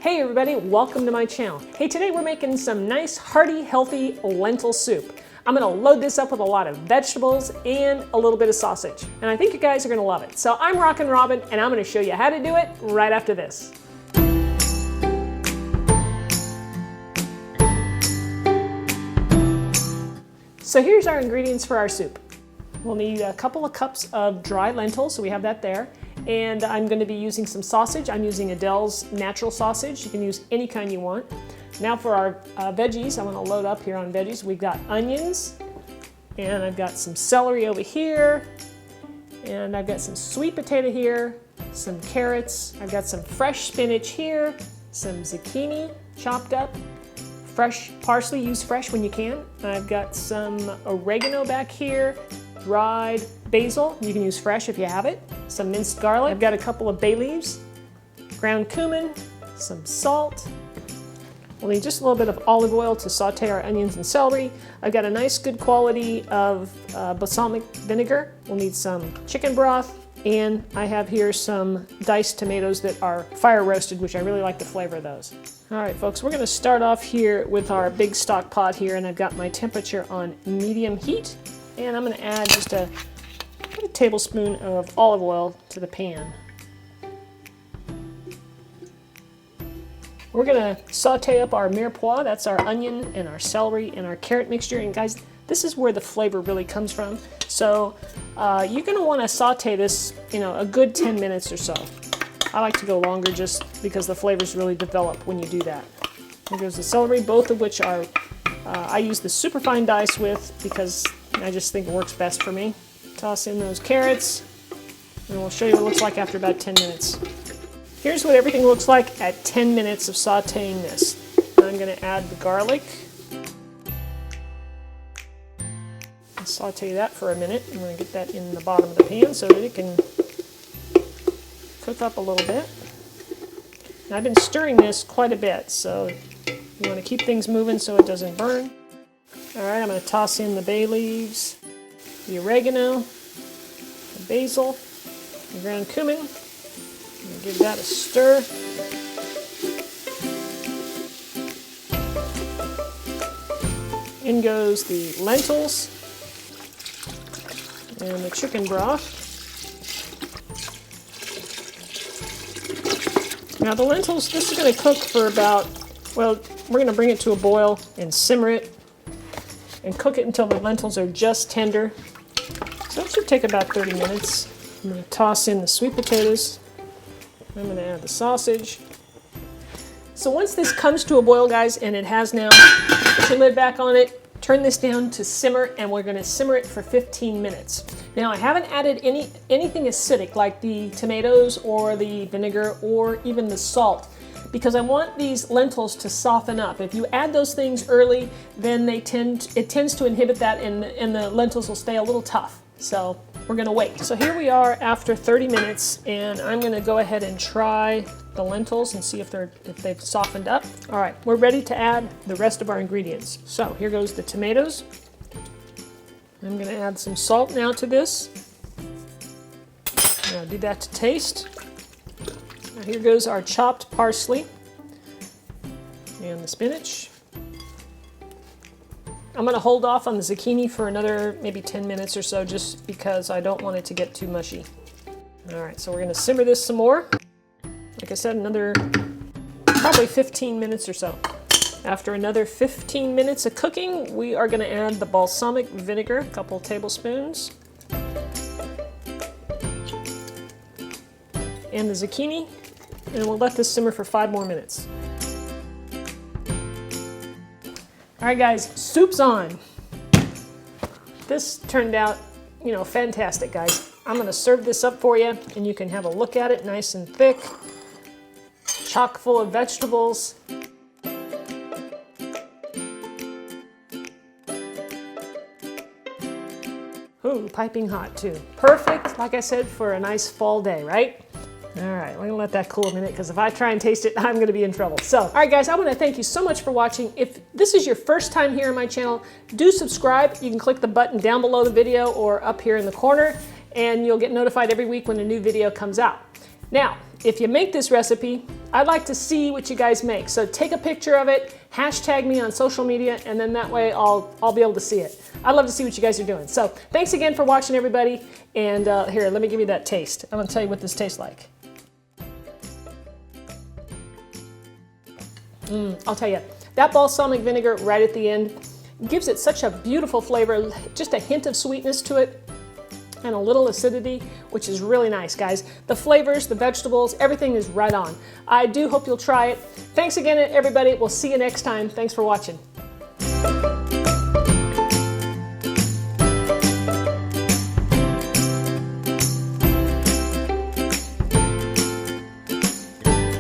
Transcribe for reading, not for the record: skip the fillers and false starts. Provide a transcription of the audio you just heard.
Hey everybody, welcome to my channel. Hey, today we're making some nice, hearty, healthy lentil soup. I'm gonna load this up with a lot of vegetables and a little bit of sausage. And I think you guys are gonna love it. So I'm Rockin' Robin, and I'm gonna show you how to do it right after this. So here's our ingredients for our soup. We'll need a couple of cups of dry lentils, so we have that there. And I'm going to be using some sausage. I'm using Aidelle's natural sausage. You can use any kind you want. Now for our veggies, I'm going to load up here on veggies. We've got onions, and I've got some celery over here, and I've got some sweet potato here, some carrots. I've got some fresh spinach here, some zucchini chopped up, fresh parsley, use fresh when you can. I've got some oregano back here, dried basil, you can use fresh if you have it, some minced garlic. I've got a couple of bay leaves, ground cumin, some salt. We'll need just a little bit of olive oil to saute our onions and celery. I've got a nice good quality of balsamic vinegar. We'll need some chicken broth, and I have here some diced tomatoes that are fire roasted, which I really like the flavor of those. All right, folks, we're gonna start off here with our big stock pot here, and I've got my temperature on medium heat. And I'm going to add just a tablespoon of olive oil to the pan. We're going to saute up our mirepoix. That's our onion and our celery and our carrot mixture. And guys, this is where the flavor really comes from. So you're going to want to saute this, a good 10 minutes or so. I like to go longer just because the flavors really develop when you do that. Here goes the celery, both of which are, I use the superfine dice with because I just think it works best for me. Toss in those carrots, and we'll show you what it looks like after about 10 minutes. Here's what everything looks like at 10 minutes of sauteing this. I'm going to add the garlic. I'll saute that for a minute. I'm going to get that in the bottom of the pan so that it can cook up a little bit. Now, I've been stirring this quite a bit, so you want to keep things moving so it doesn't burn. All right, I'm going to toss in the bay leaves, the oregano, the basil, the ground cumin. And give that a stir. In goes the lentils and the chicken broth. Now the lentils, this is going to cook for about, well, we're going to bring it to a boil and simmer it and cook it until the lentils are just tender. So it should take about 30 minutes. I'm going to toss in the sweet potatoes. I'm going to add the sausage. So once this comes to a boil, guys, and it has now, put your lid back on it, turn this down to simmer, and we're going to simmer it for 15 minutes. Now, I haven't added anything acidic like the tomatoes or the vinegar or even the salt, because I want these lentils to soften up. If you add those things early, then it tends to inhibit that, and the lentils will stay a little tough. So we're gonna wait. So here we are after 30 minutes, and I'm gonna go ahead and try the lentils and see if they've softened up. All right, we're ready to add the rest of our ingredients. So here goes the tomatoes. I'm gonna add some salt now to this. Now do that to taste. Now here goes our chopped parsley and the spinach. I'm going to hold off on the zucchini for another maybe 10 minutes or so just because I don't want it to get too mushy. Alright, so we're going to simmer this some more. Like I said, another probably 15 minutes or so. After another 15 minutes of cooking, we are going to add the balsamic vinegar, a couple tablespoons. And the zucchini. And we'll let this simmer for 5 more minutes. All right, guys, soup's on. This turned out, fantastic, guys. I'm gonna serve this up for you, and you can have a look at it, nice and thick, chock full of vegetables. Ooh, piping hot too. Perfect, like I said, for a nice fall day, right? All right, we're gonna let that cool a minute because if I try and taste it, I'm gonna be in trouble. So, all right guys, I wanna thank you so much for watching. If this is your first time here on my channel, do subscribe. You can click the button down below the video or up here in the corner, and you'll get notified every week when a new video comes out. Now, if you make this recipe, I'd like to see what you guys make. So take a picture of it, hashtag me on social media, and then that way I'll be able to see it. I'd love to see what you guys are doing. So thanks again for watching, everybody. And here, let me give you that taste. I'm gonna tell you what this tastes like. I'll tell you, that balsamic vinegar right at the end gives it such a beautiful flavor, just a hint of sweetness to it, and a little acidity, which is really nice, guys. The flavors, the vegetables, everything is right on. I do hope you'll try it. Thanks again, everybody. We'll see you next time. Thanks for watching.